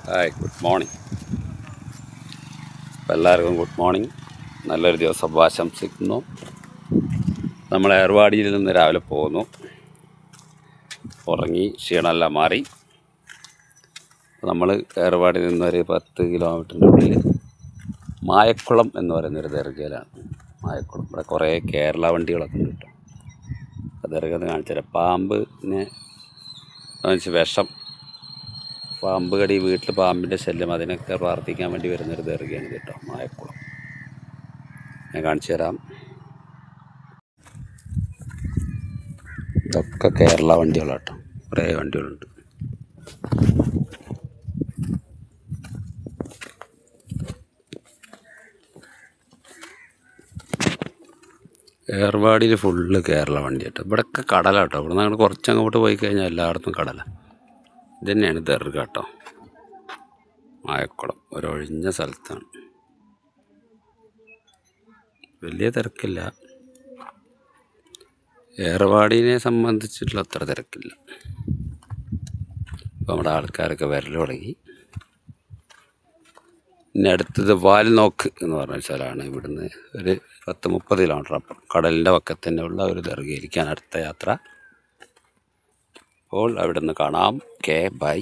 Hi, good morning. എല്ലാവർക്കും good morning. നല്ലൊരു ദിവസം ആശംസിക്കുന്നു. നമ്മൾ ഏർവാടിയിൽ നിന്ന് രാവിലെ പോകുന്നു. ഉറങ്ങി ക്ഷീണമെല്ലാം മാറി. നമ്മൾ ഏർവാടിയിൽ നിന്നൊരു 10 കിലോമീറ്ററിൻ്റെ ഉള്ളിൽ മായക്കുളം എന്ന് പറയുന്നൊരു ദർഗയിലാണ്. മായക്കുളം ഇവിടെ കുറേ കേരള വണ്ടികളൊക്കെ ഉണ്ട് കേട്ടോ. ആ ദർഗന്ന് കാണിച്ചുതരാം. പാമ്പിനെ വിഷം, പാമ്പ് കടി, വീട്ടിൽ പാമ്പിൻ്റെ ശല്യം, അതിനൊക്കെ പ്രാർത്ഥിക്കാൻ വേണ്ടി വരുന്നൊരു ദർഗയാണ് കേട്ടോ, മായക്കുളം. ഞാൻ കാണിച്ചു തരാം. ഇതൊക്കെ കേരള വണ്ടികളാട്ടോ, കുറേ വണ്ടികളുണ്ട്. ഏർവാടിയിൽ ഫുള്ള് കേരള വണ്ടി കേട്ടോ. ഇവിടെയൊക്കെ കടലാട്ടോ. ഇവിടെ നിന്ന് കുറച്ചങ്ങോട്ട് പോയി കഴിഞ്ഞാൽ എല്ലായിടത്തും കടല. ഇത് തന്നെയാണ് ദർഗ കേട്ടോ, മായക്കുളം. ഒരൊഴിഞ്ഞ സ്ഥലത്താണ്, വലിയ തിരക്കില്ല. ഏർവാടിനെ സംബന്ധിച്ചിട്ടുള്ള അത്ര തിരക്കില്ല. ഇപ്പോൾ നമ്മുടെ ആൾക്കാരൊക്കെ വരൽ തുടങ്ങി. ഇനി അടുത്തത് വാൽനോക്ക് എന്ന് പറഞ്ഞ സ്ഥലമാണ്. ഇവിടുന്ന് ഒരു 10-30 കിലോമീറ്റർ അപ്പുറം കടലിൻ്റെ പക്കത്ത് തന്നെയുള്ള ഒരു ദർഗയിലേക്കാണ് അടുത്ത യാത്ര. അപ്പോൾ അവിടെ നിന്ന് കാണാം. Okay, by.